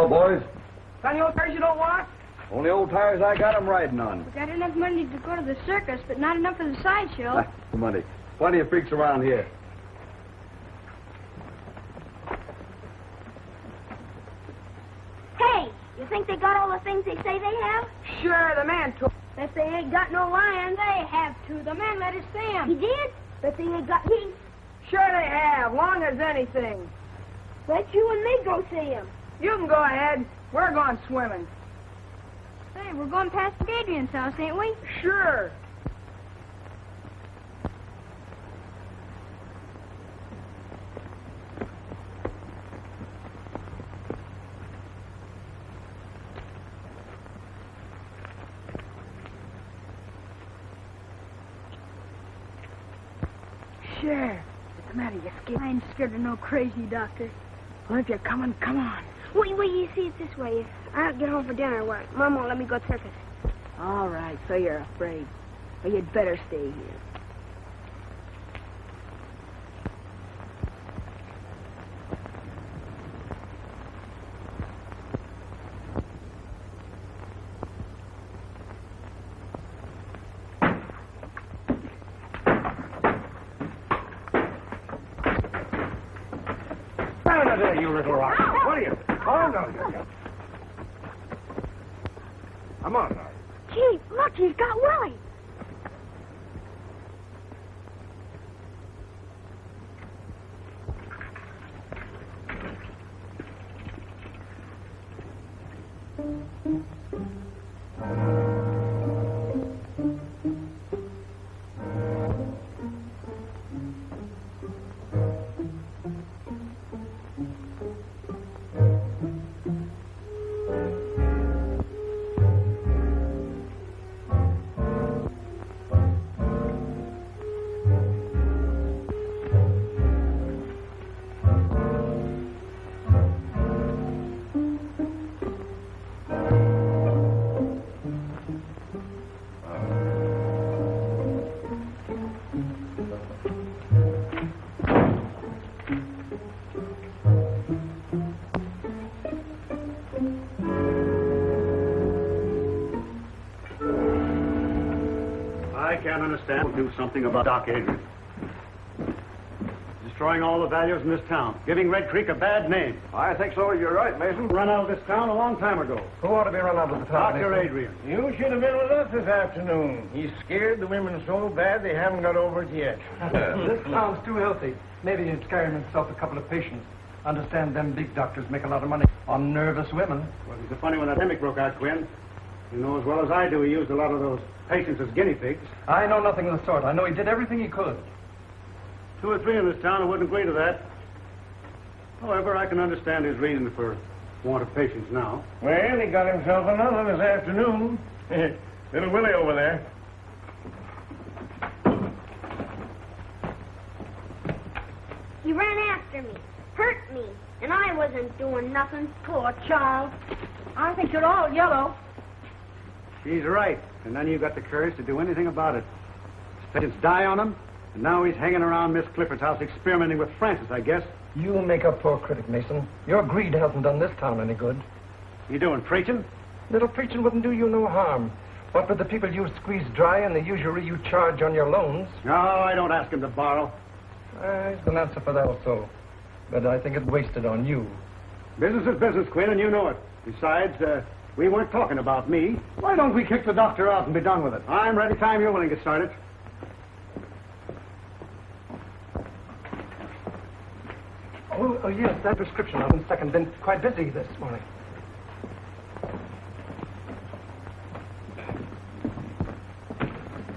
Hello, boys. Any old tires you don't want? Only old tires I got 'em riding on. We got enough money to go to the circus, but not enough for the sideshow. Money. Plenty of freaks around here. Hey, you think they got all the things they say they have? Sure, the man took. If they ain't got no lions, they have to. The man let us see 'em. He did? But they ain't got me. Sure they have, long as anything. Let you and me go see him. You can go ahead. We're going swimming. Hey, we're going past Adrian's house, ain't we? Sure. Sure. What's the matter? You scared? I ain't scared of no crazy doctor. Well, if you're coming, come on. Wait, you see it this way. If I don't get home for dinner, Mom won't let me go circus. All right, so you're afraid. Well, you'd better stay here. Down there, you little rock. What are you? Oh, no. Come on now. Gee, look, he's got Willie. We'll do something about Doc Adrian. Destroying all the values in this town. Giving Red Creek a bad name. I think so. You're right, Mason. Run out of this town a long time ago. Who ought to be run out of the town? Dr. Adrian. You should have been with us this afternoon. He's scared the women so bad they haven't got over it yet. This town's too healthy. Maybe he's carrying himself a couple of patients. Understand them big doctors make a lot of money on nervous women. Well, it's a funny when that epidemic broke out, Quinn. You know as well as I do he used a lot of those patients as guinea pigs. I know nothing of the sort. I know he did everything he could. 2 or 3 in this town who wouldn't agree to that. However, I can understand his reason for want of patients now. Well, he got himself another this afternoon. Little Willie over there. He ran after me, hurt me, and I wasn't doing nothing. Poor child. I think you're all yellow. She's right. And then you got the courage to do anything about it. His patients die on him, and now he's hanging around Miss Clifford's house experimenting with Francis, I guess. You make a poor critic, Mason. Your greed hasn't done this town any good. You doing preaching? Little preaching wouldn't do you no harm. What with the people you squeeze dry and the usury you charge on your loans? No, I don't ask him to borrow. He's an answer for that also. But I think it's wasted on you. Business is business, Quinn, and you know it. Besides, we weren't talking about me. Why don't we kick the doctor out and be done with it? I'm ready time you're willing to start it. Oh, yes, that prescription. I've been second. Been quite busy this morning.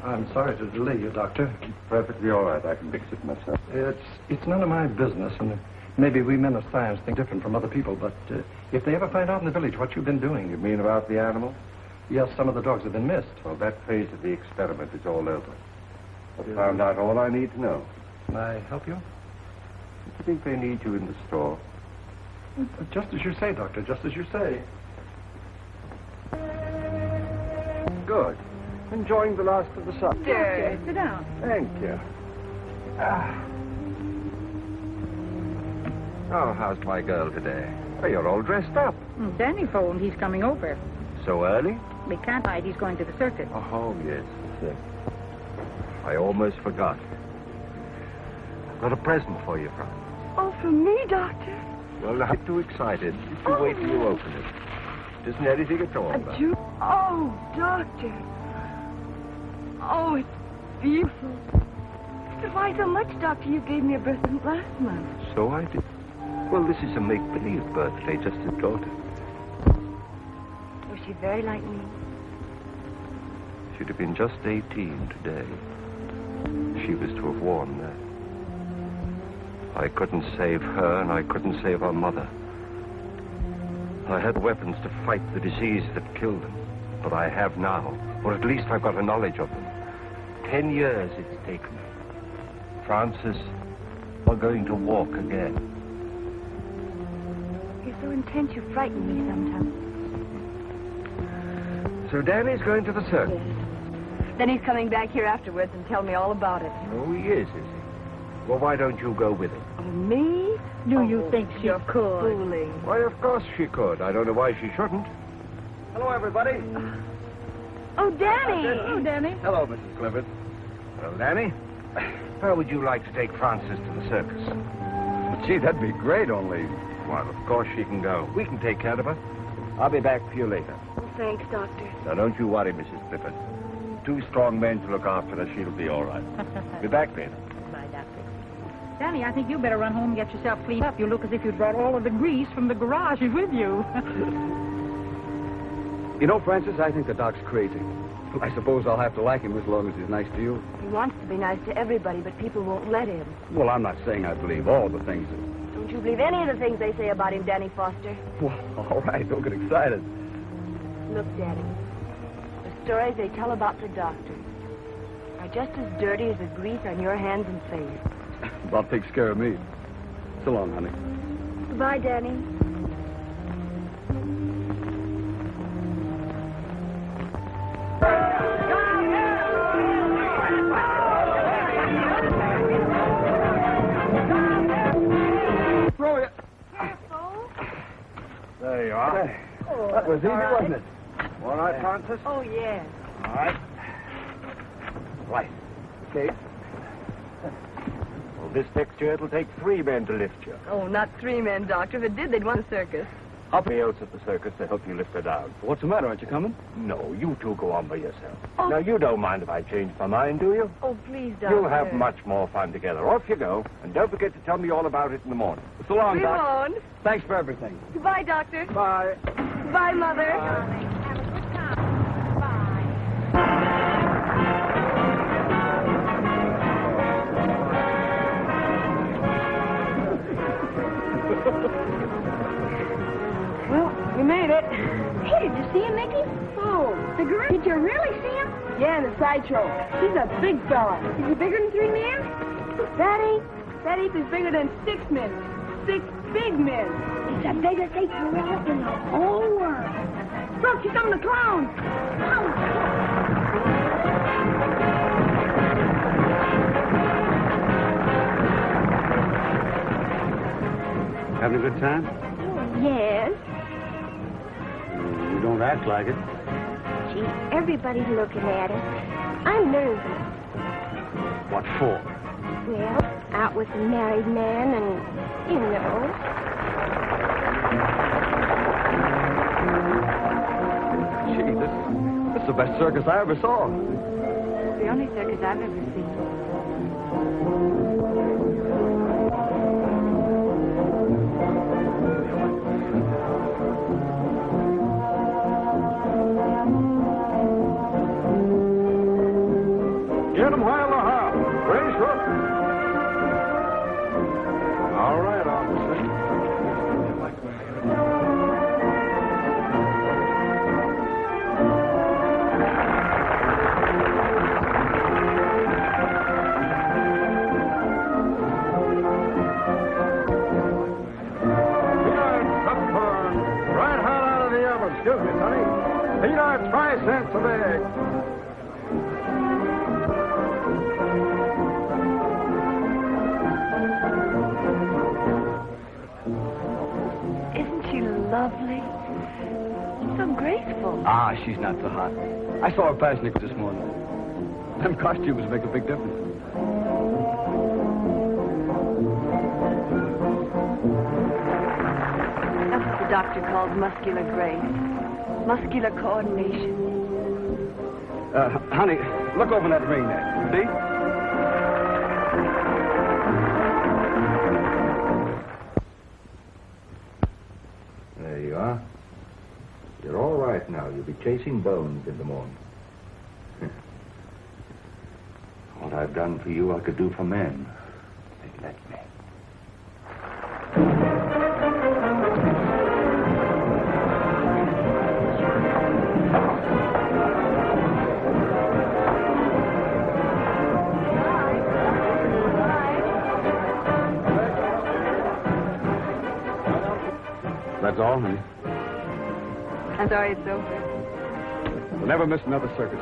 I'm sorry to delay you, Doctor. Perfectly all right. I can fix it myself. It's none of my business, and maybe we men of science think different from other people, but if they ever find out in the village what you've been doing... You mean about the animals? Yes, some of the dogs have been missed. Well, that phase of the experiment is all over. I've found out all I need to know. Can I help you? I think they need you in the store. Just as you say, Doctor, just as you say. Good. Enjoying the last of the sun. Okay, sit down. Thank you. Oh, how's my girl today? Oh, you're all dressed up. Danny phoned. He's coming over. So early? We can't hide. He's going to the circus. Oh, yes. I almost forgot. I've got a present for you, Franz. Oh, for me, Doctor? Well, not too excited. If you wait till you open it. It isn't anything at all. Oh, Doctor. Oh, it's beautiful. But why so much, Doctor? You gave me a present last month. So I did. Well, this is a make-believe birthday, just a daughter. Was she very like me? She'd have been just 18 today. She was to have worn that. I couldn't save her, and I couldn't save her mother. I had weapons to fight the disease that killed them. But I have now, or at least I've got a knowledge of them. 10 years it's taken. Francis, we're going to walk again. You're so intense, you frighten me sometimes. So Danny's going to the circus. Yes. Then he's coming back here afterwards and tell me all about it. Oh, he is he? Well, why don't you go with him? Oh, me? Do you think she could? Fooling. Why, of course she could. I don't know why she shouldn't. Hello, everybody. Oh, Danny. Oh, Danny. Hello, Mrs. Clifford. Well, Danny, how would you like to take Frances to the circus? Gee, that'd be great, only... Well, of course she can go. We can take care of her. I'll be back for you later. Oh, thanks, Doctor. Now, don't you worry, Mrs. Clifford. 2 strong men to look after her. She'll be all right. Be back later. Bye, Doctor. Danny, I think you better run home and get yourself cleaned up. You look as if you'd brought all of the grease from the garage with you. You know, Francis, I think the doc's crazy. I suppose I'll have to like him as long as he's nice to you. He wants to be nice to everybody, but people won't let him. Well, I'm not saying I believe all the things that... Don't you believe any of the things they say about him, Danny Foster? Well, all right, don't get excited. Look, Daddy, the stories they tell about the doctor are just as dirty as the grease on your hands and face. Bob takes care of me. So long, honey. Goodbye, Danny. There you are. That was easy, wasn't it? All right, Francis? Oh, yes. All right. Right. Okay. Well, this fixture, it'll take 3 men to lift you. Oh, not 3 men, Doctor. If it did, they'd want a circus. I'll be else at the circus to help you lift her down. What's the matter? Aren't you coming? No, you 2 go on by yourself. Oh. Now, you don't mind if I change my mind, do you? Oh, please, Doctor. You'll have much more fun together. Off you go. And don't forget to tell me all about it in the morning. So long, We Doc. won't. Thanks for everything. Goodbye, Doctor. Bye. Bye, Mother. Well, we made it. Hey, did you see him, Mickey? Oh, The gorilla? Did you really see him? yeah, in the sideshow. He's a big fella. Is he bigger than 3 men? That ape is bigger than 6 men. 6 big men. It's the biggest ape gorilla in the whole world. Look, he's coming to clown. Having a good time? Yes. You don't act like it. Gee, everybody's looking at us. I'm nervous. What for? Well, out with a married man and, you know. Gee, this is the best circus I ever saw. The only circus I've ever seen. Get them while they're hot. Raise up. All right, officer. Right hot out of the oven. Excuse me, Sonny. These are 5 cents a bag. Ah, she's not so hot. I saw her pass Nichols this morning. Them costumes make a big difference. That's what the doctor calls muscular grace. Muscular coordination. Honey, look over that ring there. See? There you are. You're all right now. You'll be chasing bones in the morning. What I've done for you, I could do for men. They'd let me. That's all, honey. I'm sorry it's over. We'll never miss another circus.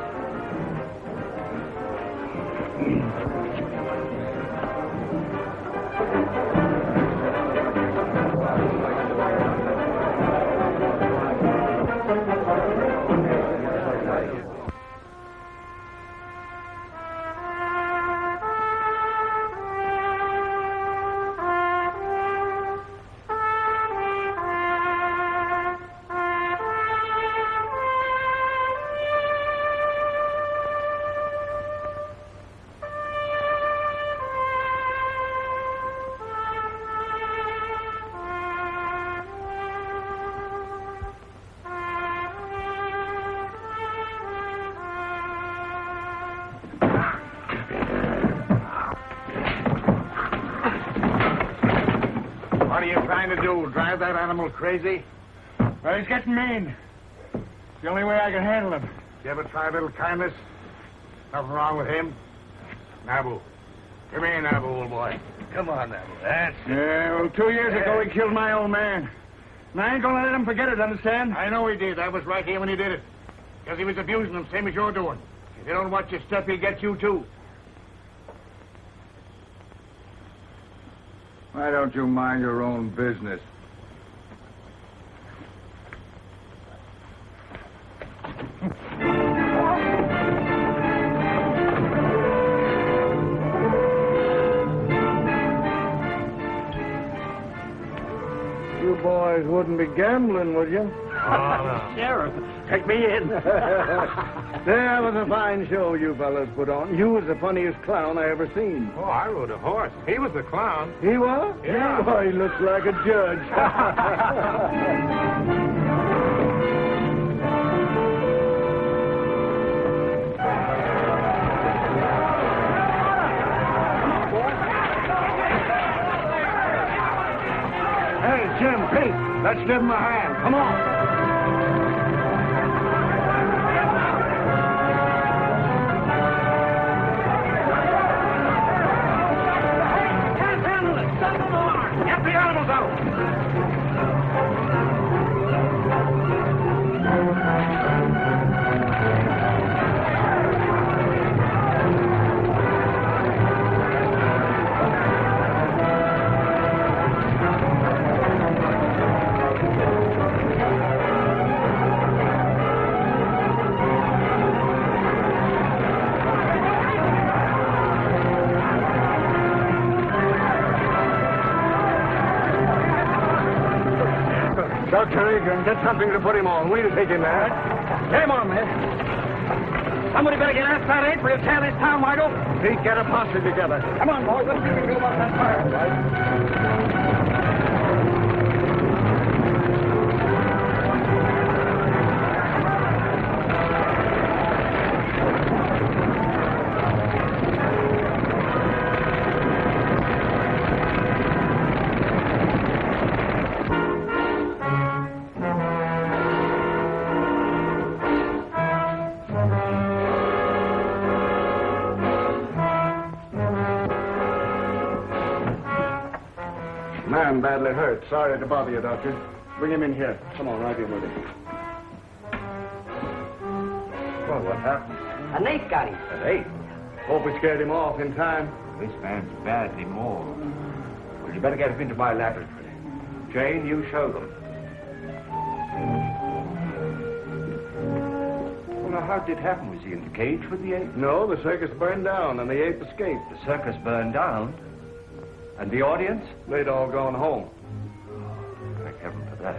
What are you trying to do? Drive that animal crazy? Well, he's getting mean. It's the only way I can handle him. You ever try a little kindness? Nothing wrong with him. Nabu. Come here, Nabu, old boy. Come on, Nabu. That's it. Yeah, well, 2 years ago he killed my old man. And I ain't gonna let him forget it, understand? I know he did. I was right here when he did it. Because he was abusing them, same as you're doing. If you don't watch your step, he'll get you, too. Why don't you mind your own business? You boys wouldn't be gambling, would you? Sheriff, take me in. That was a fine show you fellas put on. You was the funniest clown I ever seen. Oh, I rode a horse. He was the clown. He was? Yeah. Oh, he looks like a judge. Hey, Jim, Pete, let's give him a hand. Come on. Get the animals out! Dr. Adrian, get something to put him on. We'll take him there. Get him on, man. Somebody better get outside that apron. We'll tear this town wide open. Pete, get a posse together. Come on, boys. Let's see what we can do about that fire. Man badly hurt. Sorry to bother you, Doctor. Bring him in here. Come on, right here with him. Well, what happened? An ape got him. An ape? Hope we scared him off in time. This man's badly mauled. Well, you better get him into my laboratory. Jane, you show them. Now, how did it happen? Was he in the cage with the ape? No, the circus burned down and the ape escaped. The circus burned down? And the audience? They'd all gone home. Thank heaven for that.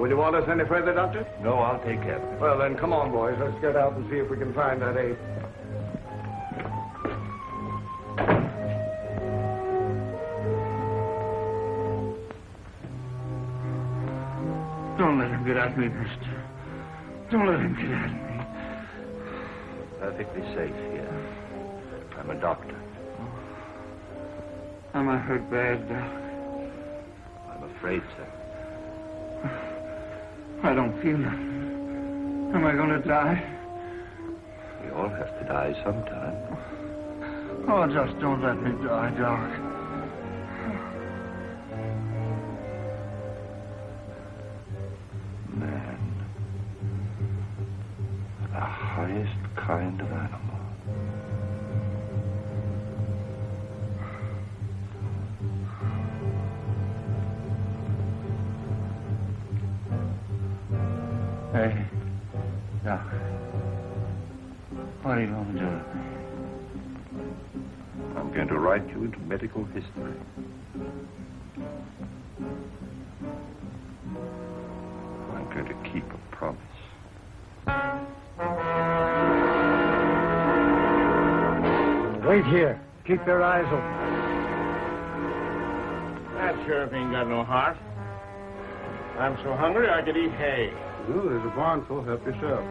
Will you want us any further, Doctor? No, I'll take care of it. Well, then, come on, boys. Let's get out and see if we can find that ape. Don't let him get at me, mister. Don't let him get at me. Perfectly safe here. I'm a doctor. Am I hurt bad, Doc? I'm afraid so. I don't feel it. Am I going to die? We all have to die sometime. Oh, just don't let me die, Doc. Man. The highest kind of animal. Hey, Doc. What are you going to do with me? I'm going to write you into medical history. I'm going to keep a promise. Wait here. Keep your eyes open. That sheriff ain't got no heart. I'm so hungry I could eat hay. Well, there's a barn full. Help yourself.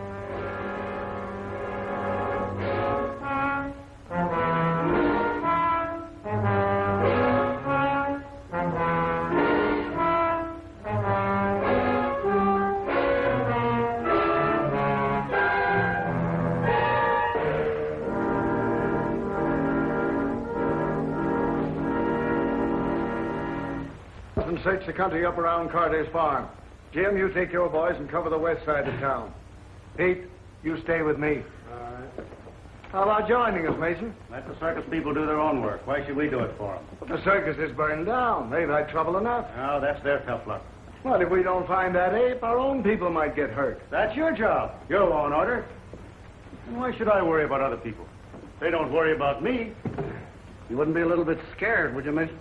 And search the country up around Carter's farm. Jim, you take your boys and cover the west side of town. Pete, you stay with me. All right. How about joining us, Mason? Let the circus people do their own work. Why should we do it for them? But the circus is burned down. They've had trouble enough. Oh, that's their tough luck. Well, if we don't find that ape, our own people might get hurt. That's your job. Your law and order. And why should I worry about other people? They don't worry about me. You wouldn't be a little bit scared, would you, Mason?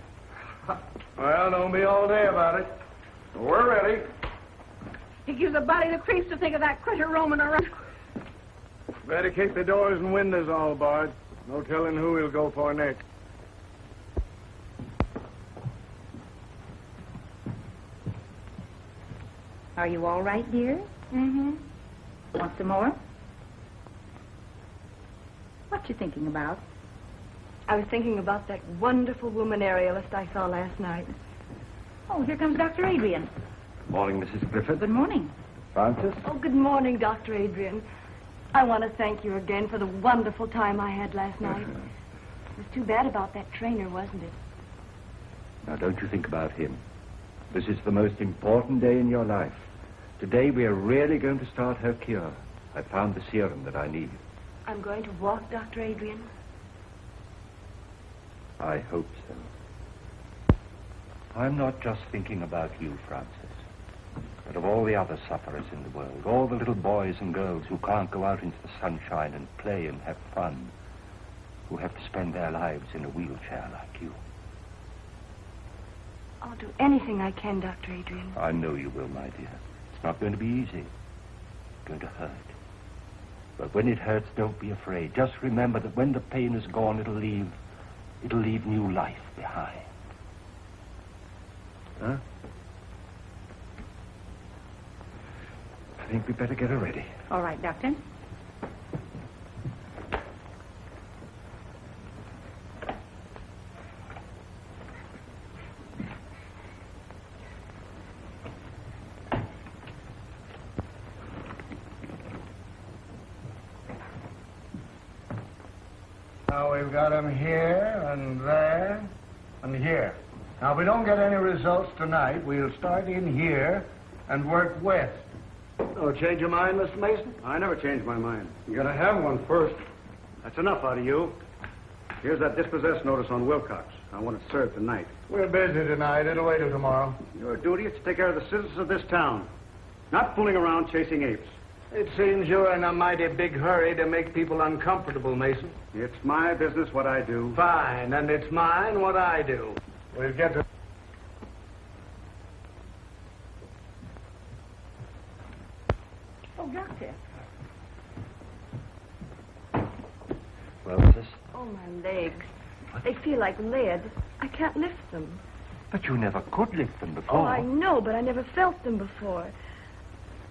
Well, don't be all day about it. We're ready. It gives a body the creeps to think of that critter roaming around. Better keep the doors and windows all barred. No telling who he'll go for next. Are you all right, dear? Mm-hmm. Want some more? What you thinking about? I was thinking about that wonderful woman aerialist I saw last night. Oh, here comes Dr. Adrian. Morning, Mrs. Griffith. Good morning. Francis? Oh, good morning, Dr. Adrian. I want to thank you again for the wonderful time I had last night. It was too bad about that trainer, wasn't it? Now, don't you think about him. This is the most important day in your life. Today, we are really going to start her cure. I found the serum that I need. I'm going to walk, Dr. Adrian. I hope so. I'm not just thinking about you, Francis, but of all the other sufferers in the world, all the little boys and girls who can't go out into the sunshine and play and have fun, who have to spend their lives in a wheelchair like you. I'll do anything I can, Dr. Adrian. I know you will, my dear. It's not going to be easy. It's going to hurt. But when it hurts, don't be afraid. Just remember that when the pain is gone, it'll leave new life behind. Huh? I think we'd better get her ready. All right, Doctor. Now we've got him here and there and here. Now, if we don't get any results tonight, we'll start in here and work west. Oh, change your mind, Mr. Mason? I never change my mind. You gotta have one first. That's enough out of you. Here's that dispossessed notice on Wilcox. I want it served tonight. We're busy tonight. It'll wait till tomorrow. Your duty is to take care of the citizens of this town. Not fooling around chasing apes. It seems you're in a mighty big hurry to make people uncomfortable, Mason. It's my business what I do. Fine, and it's mine what I do. We'll get to... Oh, Doctor. Well, sis? Oh, my legs. They feel like lead. I can't lift them. But you never could lift them before. Oh, I know, but I never felt them before.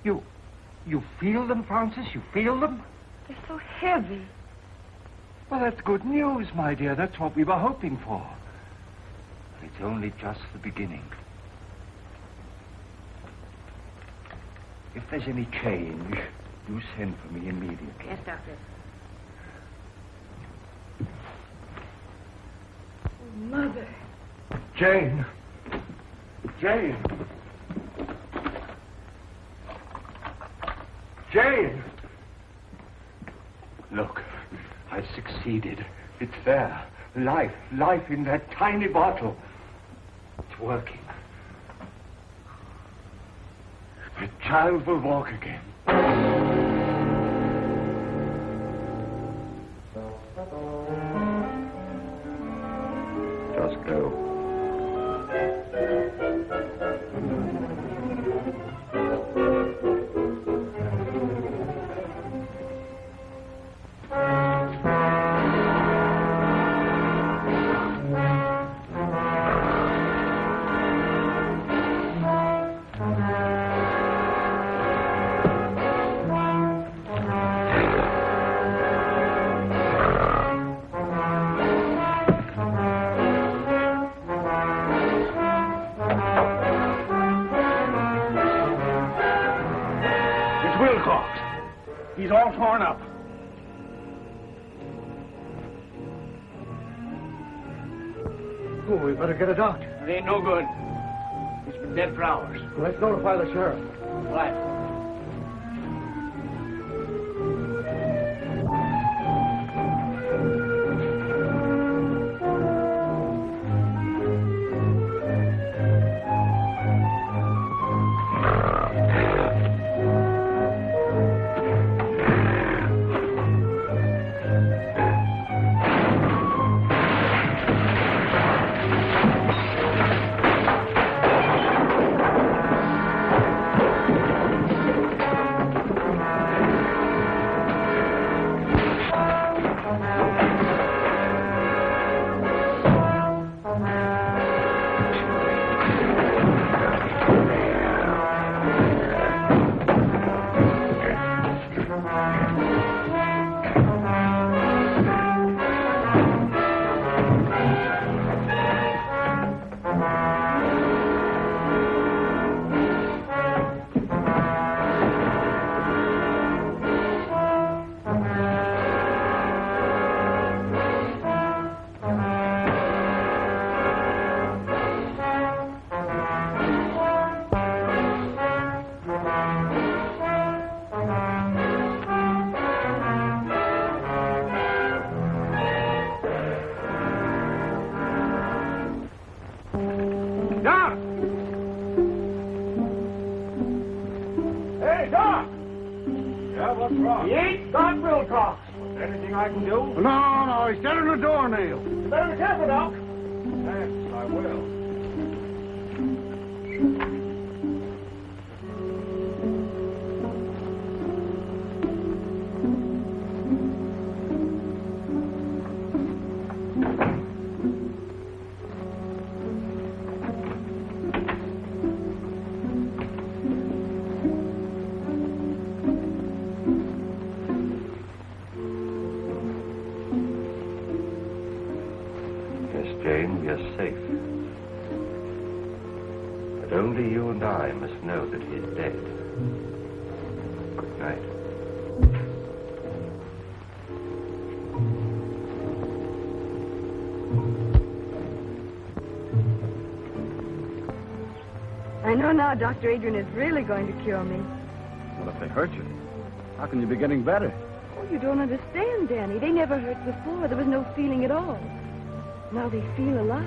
You feel them, Francis? You feel them? They're so heavy. Well, that's good news, my dear. That's what we were hoping for. But it's only just the beginning. If there's any change, you send for me immediately. Yes, Doctor. Oh, Mother. Jane. Jane. Jane! Look, I succeeded. It's there. Life in that tiny bottle. It's working. The child will walk again. Just go. He's all torn up. Oh, we better get a doctor. It ain't no good. He's been dead for hours. Well, let's notify the sheriff. Right. He ain't got real talk. Anything I can do? No, he's dead on the doornail. You better be careful, Doc. Yes, I will. Jane, we are safe. But only you and I must know that he is dead. Good night. I know now Dr. Adrian is really going to cure me. Well, if they hurt you, how can you be getting better? Oh, you don't understand, Danny. They never hurt before. There was no feeling at all. Now they feel alive.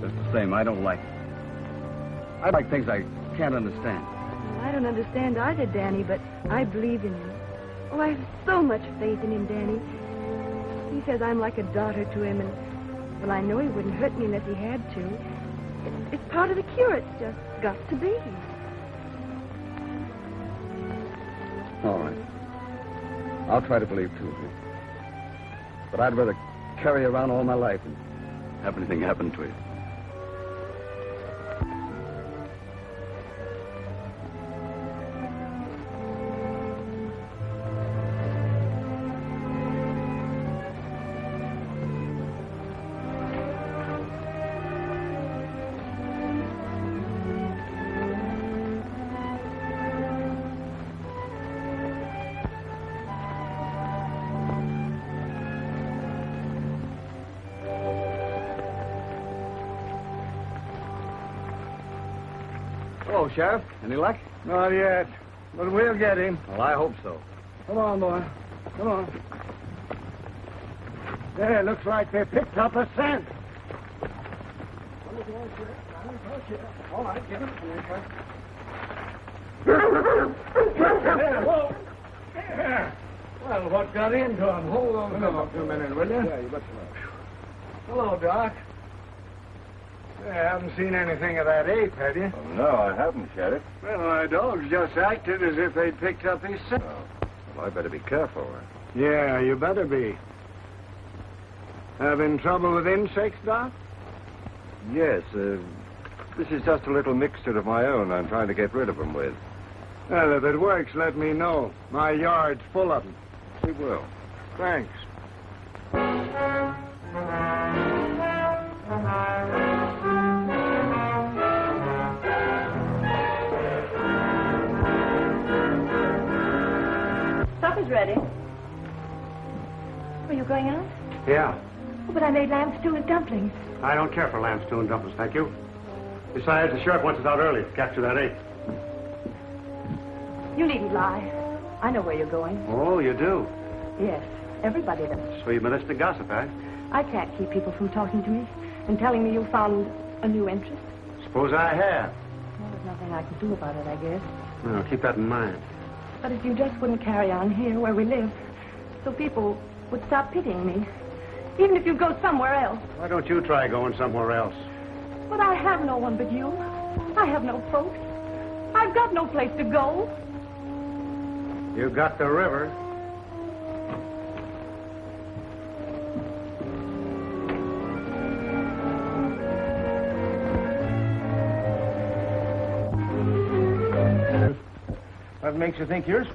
Just the same, I don't like it. I like things I can't understand. I don't understand either, Danny, but I believe in you. Oh, I have so much faith in him, Danny. He says I'm like a daughter to him, and, well, I know he wouldn't hurt me unless he had to. It's part of the cure. It's just got to be. All right. I'll try to believe, too. But I'd rather carry you around all my life and have anything happen to you. Hello, Sheriff. Any luck? Not yet, but we'll get him. Well, I hope so. Come on, boy. Come on. There, looks like they picked up a scent. All right, give it. There, whoa. There. Well, what got into him? Hold on a minute, will you? Yeah, you betcha. Hello, Doc. You haven't seen anything of that ape, have you? Oh, no, I haven't, Sheriff. Well, my dogs just acted as if they'd picked up his scent. Well, I better be careful. Yeah, you better be. Having trouble with insects, Doc? Yes, this is just a little mixture of my own I'm trying to get rid of them with. Well, if it works, let me know. My yard's full of them. It will. Thanks. Supper's ready. Are you going out? Yeah. Oh, but I made lamb stew and dumplings. I don't care for lamb stew and dumplings, thank you. Besides, the sheriff wants us out early to capture that ape. You needn't lie. I know where you're going. Oh, you do? Yes, everybody does. So you've been listening to gossip, eh? I can't keep people from talking to me and telling me you found a new interest. Suppose I have. Well, there's nothing I can do about it, I guess. Well, keep that in mind. But if you just wouldn't carry on here where we live, so people would stop pitying me. Even if you go somewhere else. Why don't you try going somewhere else? But I have no one but you. I have no folks. I've got no place to go. You got the river. What makes you think you're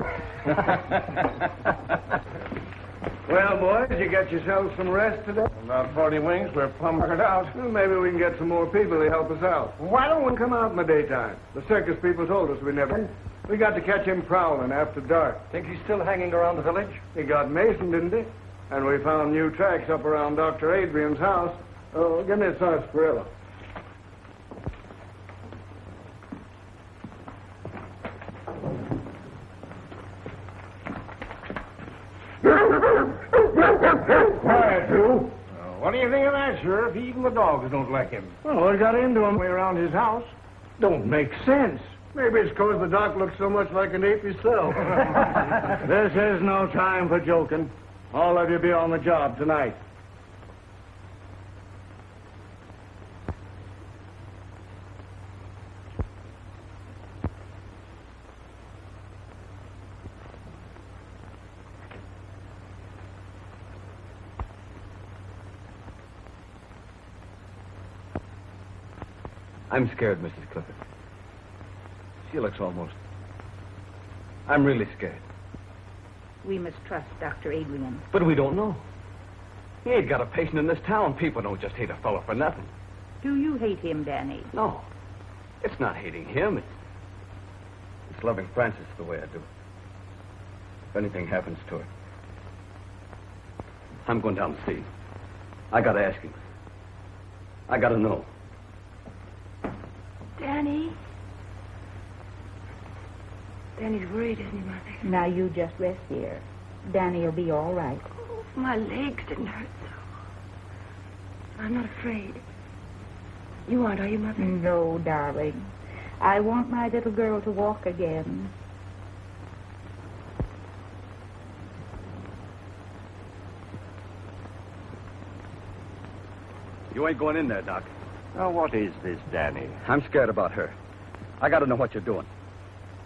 Well, boys, you get yourselves some rest today? About 40 wings, we're plumb worked out. Well, maybe we can get some more people to help us out. Why don't we come out in the daytime? The circus people told us we never... We got to catch him prowling after dark. Think he's still hanging around the village? He got Mason, didn't he? And we found new tracks up around Dr. Adrian's house. Oh, give me a sarsaparilla. Quiet, you. What do you think of that, Sheriff? Even the dogs don't like him. Well, what got into him way around his house? Don't make sense. Maybe it's because the doc looks so much like an ape himself. This is no time for joking. All of you be on the job tonight. I'm scared, Mrs. Clifford. She looks almost... I'm really scared. We must trust Dr. Adrian. But we don't know. He ain't got a patient in this town. People don't just hate a fellow for nothing. Do you hate him, Danny? No. It's not hating him. It's loving Frances the way I do. If anything happens to her, I'm going down to see him. I gotta ask him. I gotta know. Danny? Danny's worried, isn't he, Mother? Now, you just rest here. Danny will be all right. Oh, my legs didn't hurt so. I'm not afraid. You aren't, are you, Mother? No, darling. I want my little girl to walk again. You ain't going in there, Doc. Now, what is this, Danny? I'm scared about her. I got to know what you're doing.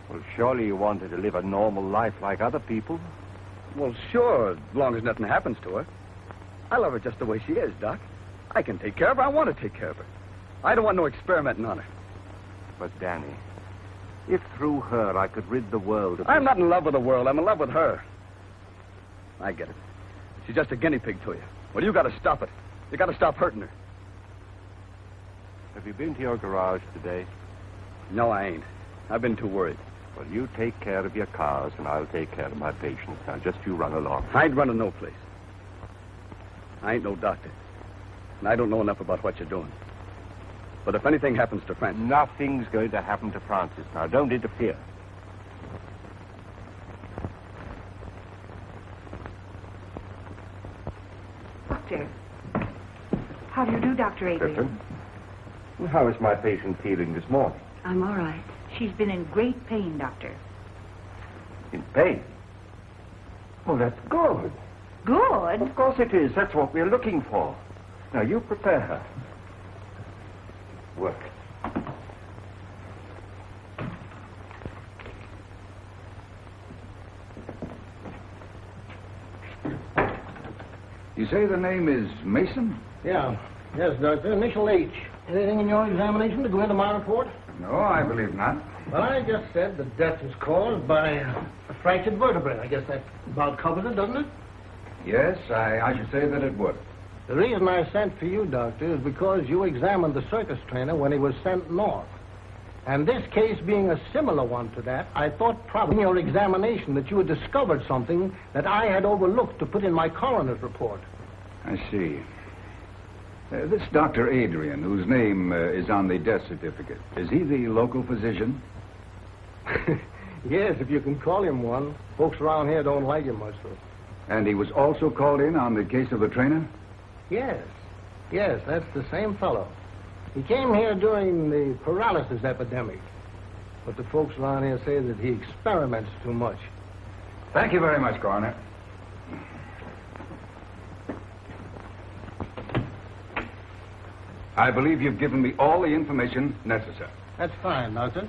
Well, surely you want her to live a normal life like other people. Well, sure, as long as nothing happens to her. I love her just the way she is, Doc. I can take care of her. I want to take care of her. I don't want no experimenting on her. But, Danny, if through her I could rid the world of... I'm not in love with the world. I'm in love with her. I get it. She's just a guinea pig to you. Well, you got to stop it. You got to stop hurting her. Have you been to your garage today? No, I ain't. I've been too worried. Well, you take care of your cars, and I'll take care of my patients. Now, just you run along. I ain't running no place. I ain't no doctor. And I don't know enough about what you're doing. But if anything happens to Francis... Nothing's going to happen to Francis. Now, don't interfere. Doctor. How do you do, Dr. Adrian? Clifton? Well, how is my patient feeling this morning? I'm all right. She's been in great pain, Doctor. In pain? Oh, that's good. Good? Of course it is. That's what we're looking for. Now, you prepare her. Work. You say the name is Mason? Yeah. Yes, Doctor. Initial H. Anything in your examination to go into my report? No, I believe not. Well, I just said the death was caused by a fractured vertebrae. I guess that about covers it, doesn't it? Yes, I should say that it would. The reason I sent for you, Doctor, is because you examined the circus trainer when he was sent north. And this case being a similar one to that, I thought probably in your examination that you had discovered something that I had overlooked to put in my coroner's report. I see. This Dr. Adrian, whose name is on the death certificate, is he the local physician? Yes, if you can call him one. Folks around here don't like him much, though. And he was also called in on the case of the trainer? Yes. Yes, that's the same fellow. He came here during the paralysis epidemic. But the folks around here say that he experiments too much. Thank you very much, Coroner. I believe you've given me all the information necessary. That's fine, Doctor.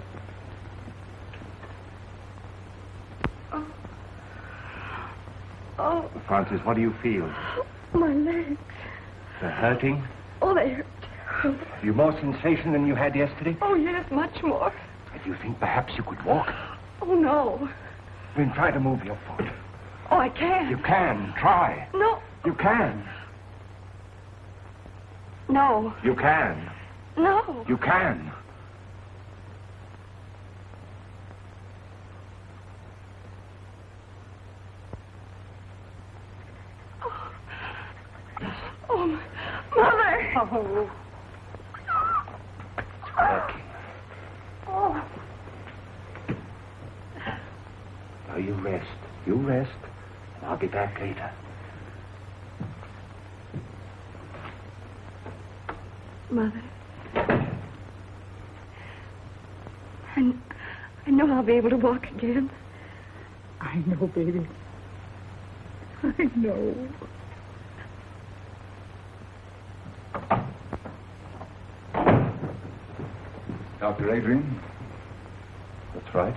Oh, Francis, what do you feel? my legs. They're hurting? Oh, they hurt. Have you more sensation than you had yesterday? Oh, yes, much more. Do you think perhaps you could walk? Oh, no. Then try to move your foot. Oh, I can't. You can. Try. No. You can. No. You can. No. You can. Oh, Mother. Oh. Oh. Now, you rest. You rest. I'll be back later. Mother. I know I'll be able to walk again. I know, baby. I know. Dr. Adrian? That's right.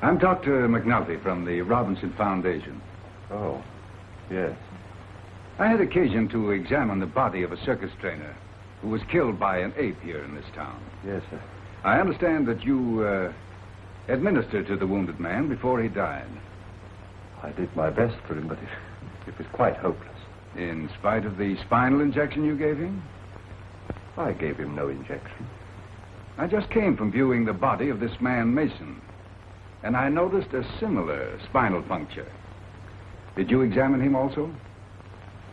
I'm Dr. McNulty from the Robinson Foundation. Oh, yes. I had occasion to examine the body of a circus trainer who was killed by an ape here in this town. Yes, sir. I understand that you administered to the wounded man before he died. I did my best for him, but it was quite hopeless. In spite of the spinal injection you gave him? I gave him no injection. I just came from viewing the body of this man, Mason, and I noticed a similar spinal puncture. Did you examine him also?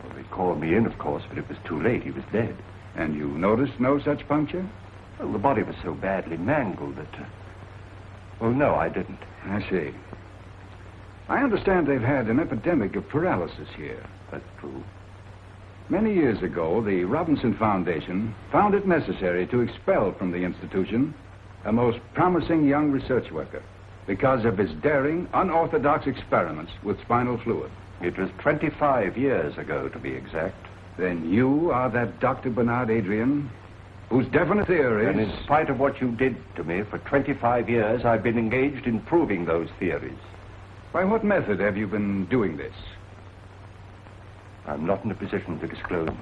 Well, they called me in, of course, but it was too late. He was dead. And you noticed no such puncture? Well, the body was so badly mangled that... Well, no, I didn't. I see. I understand they've had an epidemic of paralysis here. That's true. Many years ago, the Robinson Foundation found it necessary to expel from the institution a most promising young research worker, because of his daring, unorthodox experiments with spinal fluid. It was 25 years ago, to be exact. Then you are that Dr. Bernard Adrian, whose definite theories... And in spite of what you did to me, for 25 years, I've been engaged in proving those theories. By what method have you been doing this? I'm not in a position to disclose it.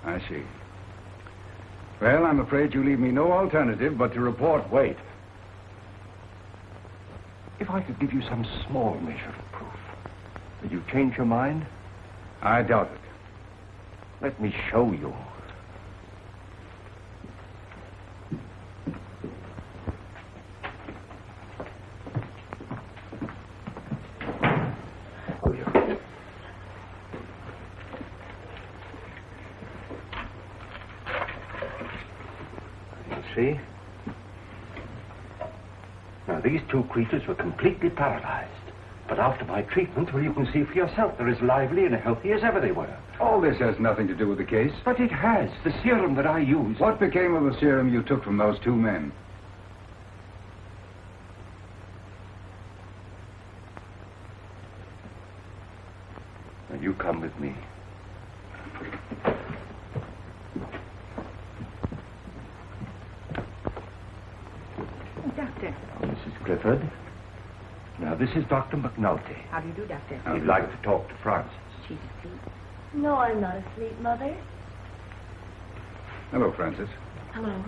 I see. Well, I'm afraid you leave me no alternative but to report... Wait. If I could give you some small measure of proof, would you change your mind? I doubt it. Let me show you. See? Now, these two creatures were completely paralyzed. But after my treatment, well, you can see for yourself, they're as lively and healthy as ever they were. All this has nothing to do with the case. But it has. The serum that I used. What became of the serum you took from those two men? Now, you come with me. Doctor. Now, Mrs. Clifford. Now, this is Dr. McNulty. How do you do, Doctor? He'd like to talk to Frances. She's asleep. No, I'm not asleep, Mother. Hello, Frances. Hello.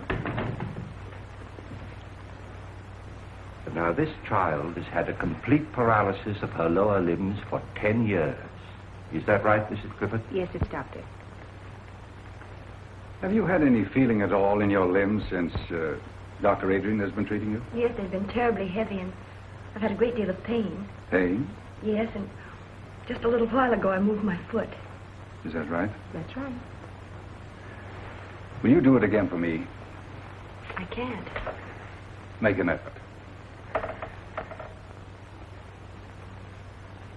But now, this child has had a complete paralysis of her lower limbs for 10 years. Is that right, Mrs. Clifford? Yes, it's Doctor. Have you had any feeling at all in your limbs since Dr. Adrian has been treating you? Yes, they've been terribly heavy, and I've had a great deal of pain. Pain? Yes, and just a little while ago I moved my foot. Is that right? That's right. Will you do it again for me? I can't. Make an effort.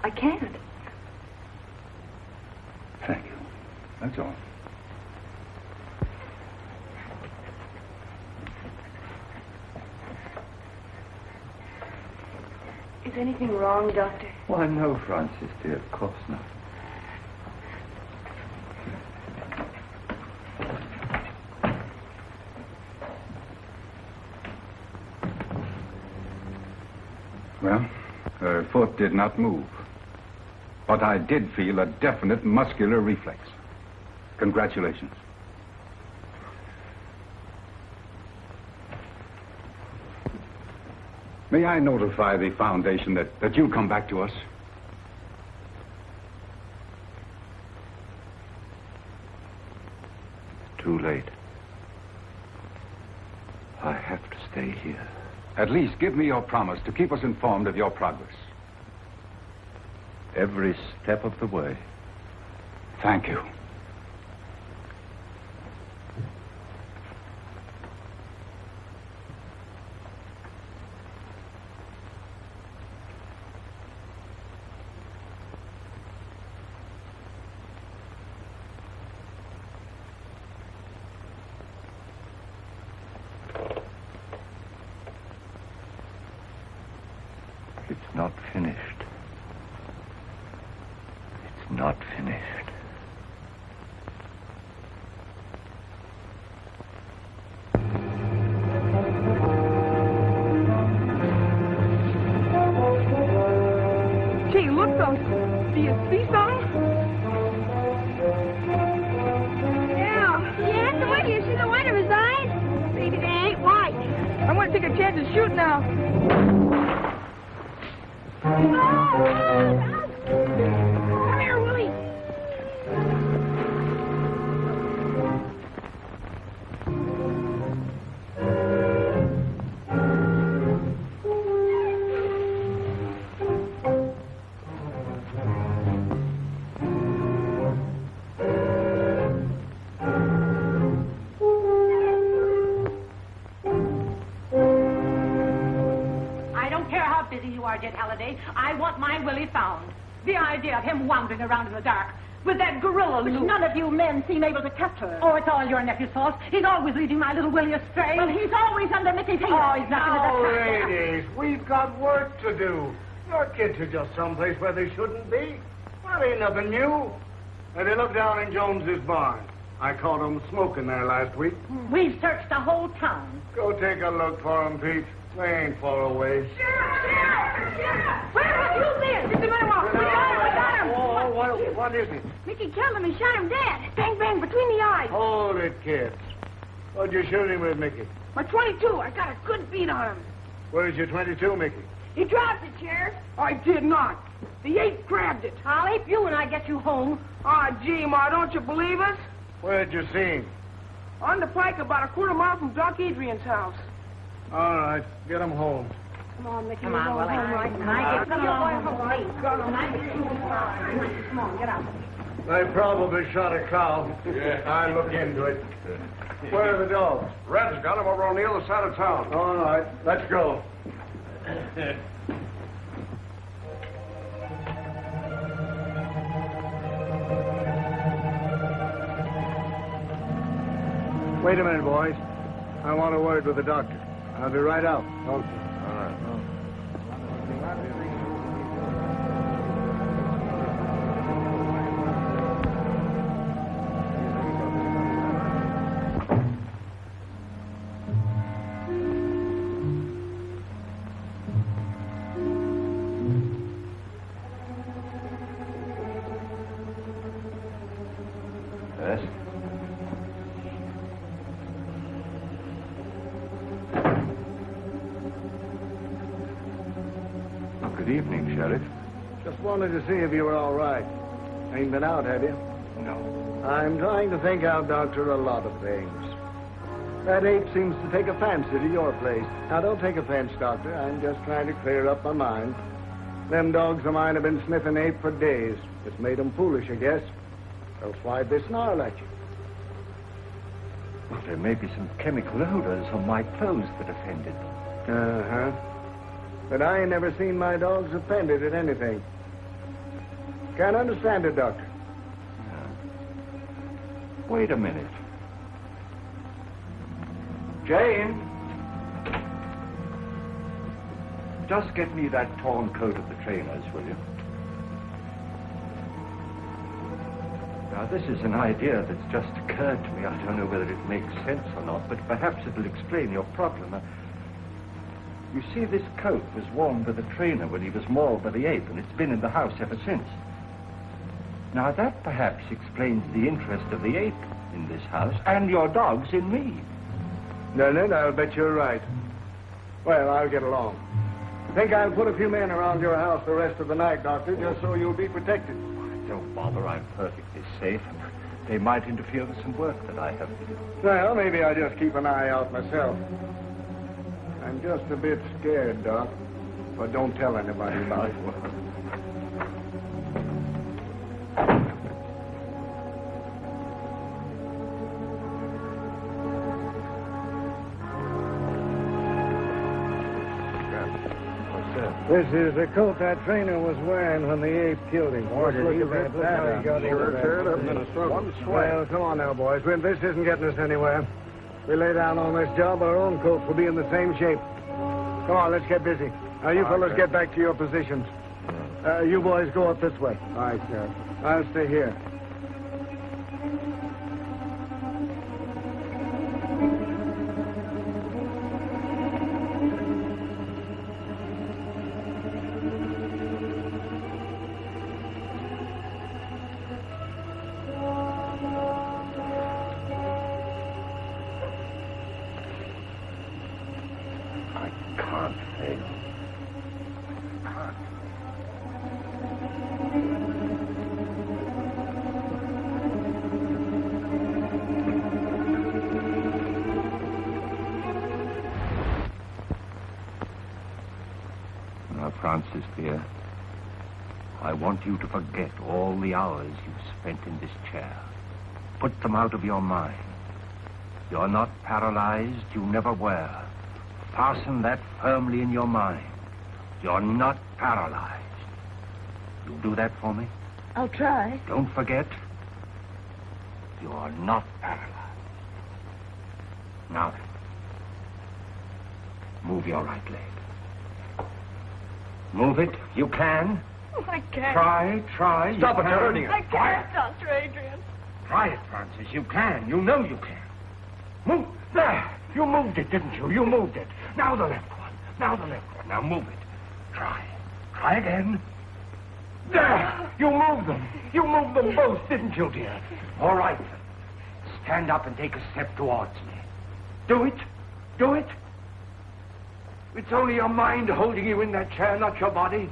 I can't. Thank you. That's all. Is anything wrong, Doctor? Why, no, Frances, dear. Of course not. Well, her foot did not move. But I did feel a definite muscular reflex. Congratulations. May I notify the Foundation that you'll come back to us? Too late. I have to stay here. At least give me your promise to keep us informed of your progress. Every step of the way. Thank you. It's not finished. It's not finished. Gee, look, those. Do you see something? Yeah, so what? Do you see the white of his eyes? Maybe they ain't white. I want to take a chance and shoot now. Come here, Willie. I don't care how busy you are, Jet Halliday. I want my Willie found. The idea of him wandering around in the dark. with that gorilla loose. None of you men seem able to catch her. Oh, it's all your nephew's fault. He's always leading my little Willie astray. Well, he's always under Mickey's heel. Oh, he's nothing Now, but that. ladies, we've got work to do. Your kids are just someplace where they shouldn't be. That ain't nothing new. And they look down in Jones's barn. I caught them smoking there last week. We've searched the whole town. Go take a look for them, Pete. They ain't far away. Sheriff! Where have you been? Mr. Manowar, I got him. Oh, what is it? Mickey killed him and shot him dead. Bang, bang, between the eyes. Hold it, kids. What'd you shoot him with, Mickey? My 22. I got a good beat on him. Where's your 22, Mickey? He dropped it, Sheriff. I did not. The ape grabbed it. I'll ape you when I get you home. Ah, gee, Ma, don't you believe us? Where'd you see him? On the pike about a quarter mile from Doc Adrian's house. All right, get him home. Come on, Mickey. Come on, Willie. Come on, get out. They probably shot a cow. Yeah. I look into it. Where are the dogs? Red's got him over on the other side of town. All right, let's go. Wait a minute, boys. I want a word with the doctor. I'll be right out. Okay. All right. Yes? Good evening, Sheriff. Just wanted to see if you were all right. Ain't been out, have you? No. I'm trying to think out, Doctor, a lot of things. That ape seems to take a fancy to your place. Now, don't take offense, Doctor. I'm just trying to clear up my mind. Them dogs of mine have been sniffing ape for days. It's made them foolish, I guess. Else why'd they snarl at you? Well, there may be some chemical odors on my clothes that offended them. Uh-huh. But I ain't never seen my dogs offended at anything. Can't understand it, Doctor. Wait a minute. Jane! Just get me that torn coat of the trainer's, will you? Now, this is an idea that's just occurred to me. I don't know whether it makes sense or not, but perhaps it'll explain your problem. You see, this coat was worn by the trainer when he was mauled by the ape, and it's been in the house ever since. Now, that perhaps explains the interest of the ape in this house, and your dogs in me. No, I'll bet you're right. Well, I'll get along. Think I'll put a few men around your house the rest of the night, Doctor, just so you'll be protected. Don't bother, I'm perfectly safe, and they might interfere with some work that I have to do. Well, maybe I'll just keep an eye out myself. I'm just a bit scared, Doc. But don't tell anybody about it. This is the coat that trainer was wearing when the ape killed him. Look at that. Well, come on now, boys. This isn't getting us anywhere. We lay down on this job, our own coats will be in the same shape. Come on, let's get busy. Now, you fellas get back to your positions. You boys go up this way. All right, Sheriff. I'll stay here. Francis, dear, I want you to forget all the hours you've spent in this chair. Put them out of your mind. You're not paralyzed. You never were. Fasten that firmly in your mind. You're not paralyzed. You'll do that for me? I'll try. Don't forget, you are not paralyzed. Now then, move your right leg. Move it. You can. Oh, I can't. Try. Stop it, you're hurting her. I can't, Dr. Adrian. Try it, Francis. You can. You know you can. Move. There. You moved it, didn't you? You moved it. Now the left one. Now the left one. Now move it. Try. Try again. There. You moved them. You moved them both, didn't you, dear? All right. Stand up and take a step towards me. Do it. Do it. It's only your mind holding you in that chair, not your body.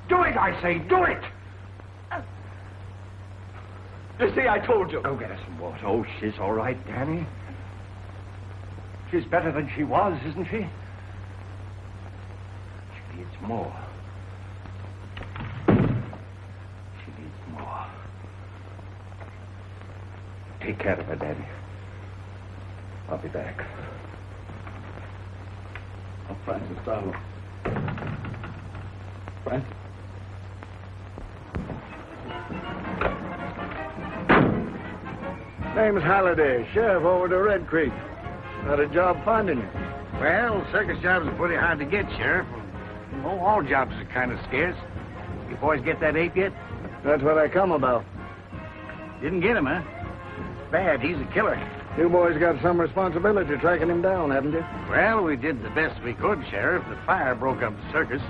Do it, I say. Do it. You see, I told you. Go get her some water. Oh, she's all right, Danny. She's better than she was, isn't she? She needs more. She needs more. Take care of her, Danny. I'll be back. Oh, Francis, darling. Francis? Name's Halliday, sheriff over to Red Creek. Had a job finding you. Well, circus jobs are pretty hard to get, Sheriff. Oh, all jobs are kind of scarce. You boys get that ape yet? That's what I come about. Didn't get him, huh? Bad. He's a killer. You boys got some responsibility tracking him down, haven't you? Well, we did the best we could, Sheriff. The fire broke up the circus.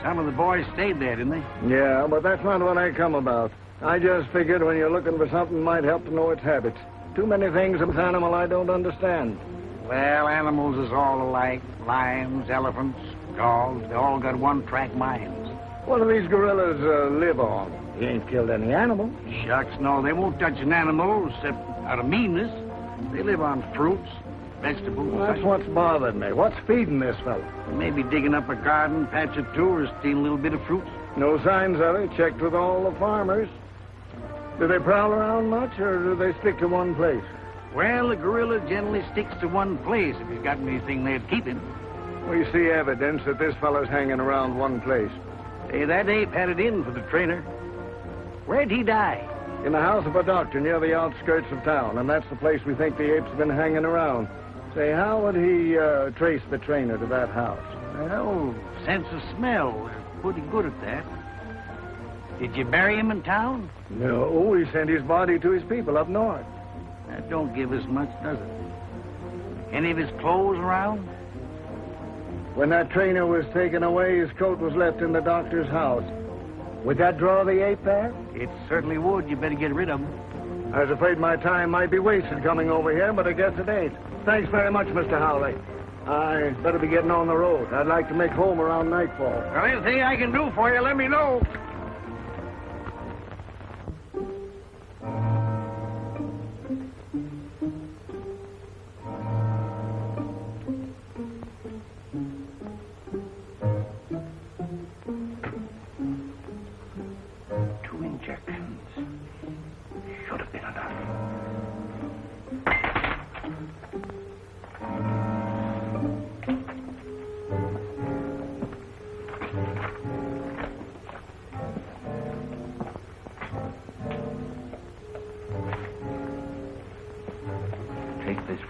Some of the boys stayed there, didn't they? Yeah, but that's not what I come about. I just figured when you're looking for something might help to know its habits. Too many things in this animal I don't understand. Well, animals is all alike. Lions, elephants, dogs, they all got one-track minds. What do these gorillas live on? He ain't killed any animal. Shucks, no, they won't touch an animal except out of meanness. They live on fruits, vegetables. Well, that's what's bothered me. What's feeding this fellow? Maybe digging up a garden, patch or two, or stealing a little bit of fruits. No signs of it. Checked with all the farmers. Do they prowl around much, or do they stick to one place? Well, the gorilla generally sticks to one place if he's got anything there to keep him. We see evidence that this fellow's hanging around one place. Hey, that ape had it in for the trainer. Where'd he die? In the house of a doctor near the outskirts of town, and that's the place we think the ape's been hanging around. Say, how would he trace the trainer to that house? Well, sense of smell. We're pretty good at that. Did you bury him in town? No, he sent his body to his people up north. That don't give us much, does it? Any of his clothes around? When that trainer was taken away, his coat was left in the doctor's house. Would that draw the ape back? It certainly would. You better get rid of him. I was afraid my time might be wasted coming over here, but I guess it ain't. Thanks very much, Mr. Howley. I better be getting on the road. I'd like to make home around nightfall. Well, anything I can do for you, let me know.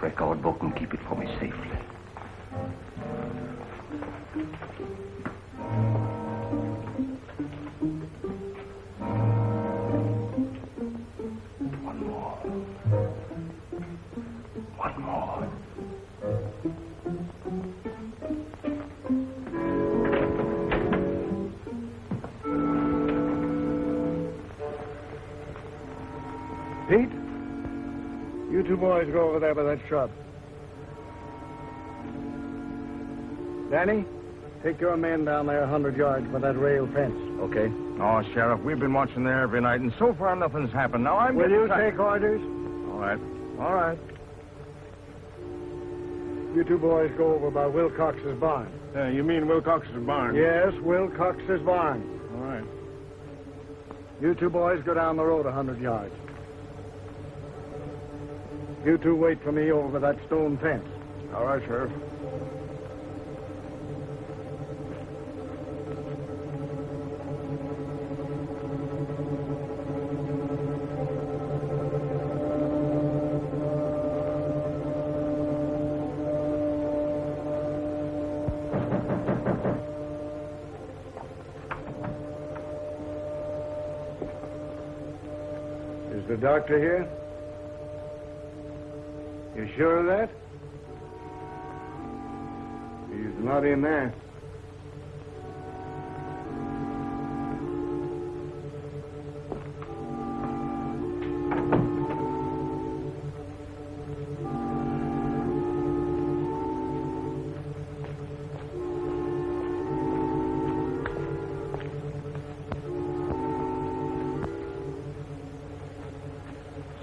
Record book and keep it for me safely. One more. One more. Pete? You two boys go over there by that shrub. Danny, take your men down there 100 yards by that rail fence. Okay. Oh, Sheriff, we've been watching there every night, and so far nothing's happened. Now I'm... Will you take orders? All right. All right. You two boys go over by Wilcox's barn. You mean Wilcox's barn? Yes, Wilcox's barn. All right. You two boys go down the road 100 yards. You two wait for me over that stone fence. All right, Sheriff. Is the doctor here? You sure of that? He's not in there.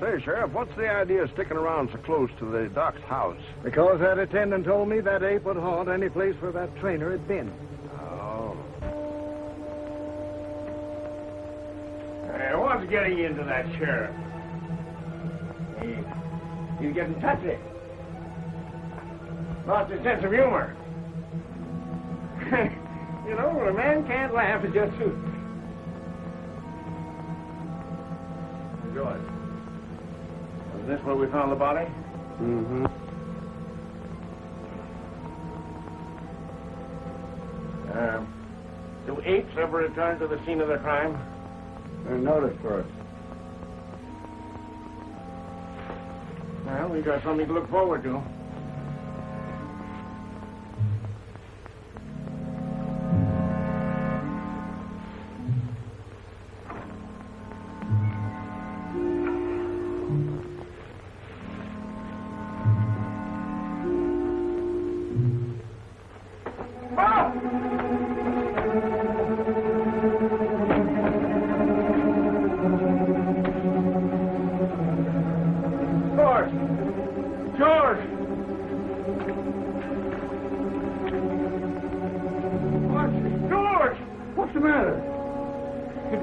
Say, Sheriff, what's the idea of sticking around so close to the doc's house? Because that attendant told me that ape would haunt any place where that trainer had been. Oh. Hey, what's getting into that sheriff? He's getting touchy. Lost his sense of humor. You know, when a man can't laugh, it just suits. Good. Is this where we found the body? Mm-hmm. Do apes ever return to the scene of their crime? They're noticed first. Well, we got something to look forward to.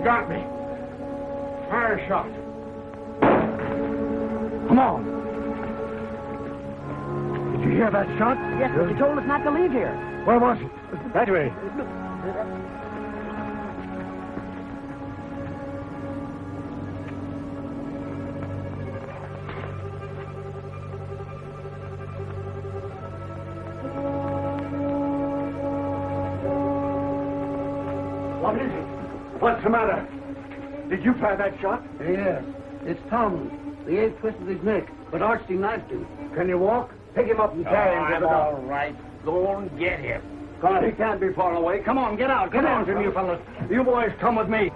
Got me. Fire shot. Come on. Did you hear that shot? Yes, but you told us not to leave here. Where was it? That way. What is it? What's the matter? Did you fire that shot? Yes. It's Tom. The ape twisted his neck, but Archie knifed him. Can you walk? Pick him up and carry him to the all doctor. right. Go and get him. God, he can't be far away. Come on, get out. Get on, you fellas. You boys come with me.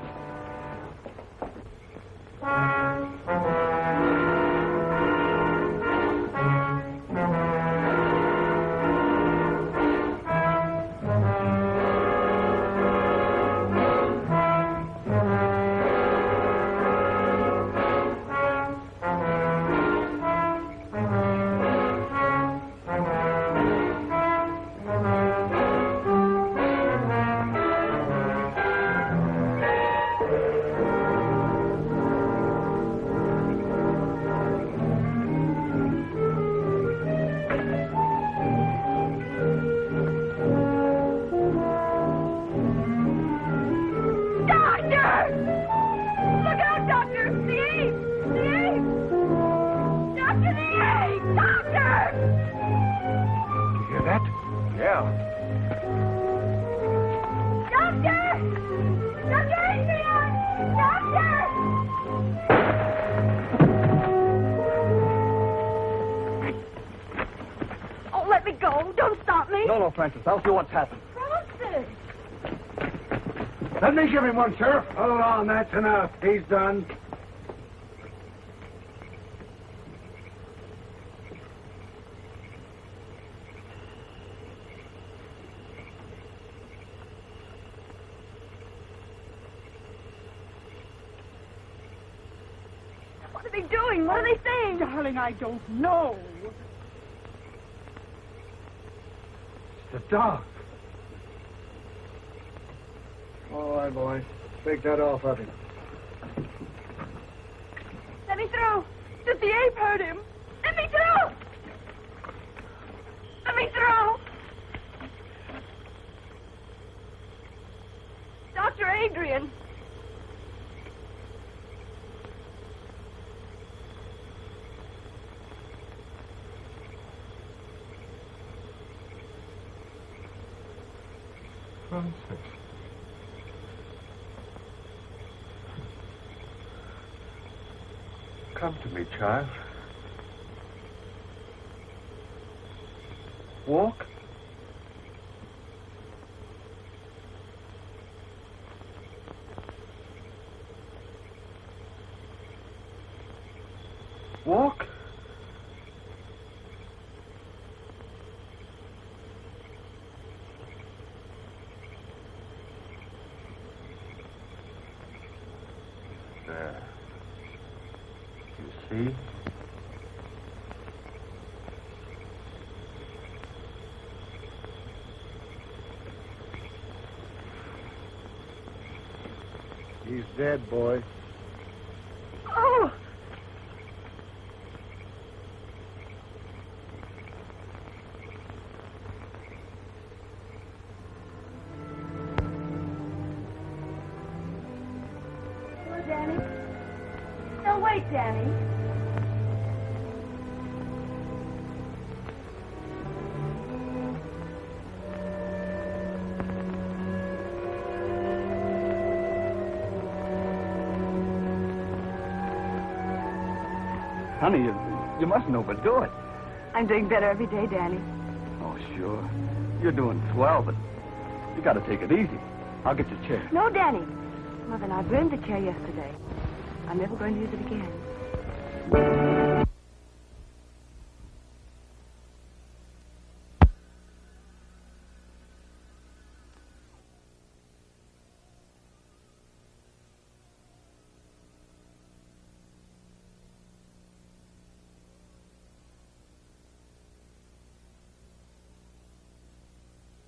No, Francis. I'll see what's happened. Francis! Let me give him one, Sheriff. Hold on, that's enough. He's done. What are they doing? What are they saying? Darling, I don't know. The dog. All right, boys. Take that off of him. Let me through. Did the ape hurt him? Let me through. Let me through. Dr. Adrian. Francis. Come to me, child. Walk. Walk. There. You see? He's dead, boy. Oh! Hello, Danny. No, wait, Danny. Honey, you mustn't overdo it. I'm doing better every day, Danny. Oh, sure. You're doing swell, but you got to take it easy. I'll get you a chair. No, Danny. Mother and I burned the chair yesterday. I'm never going to use it again.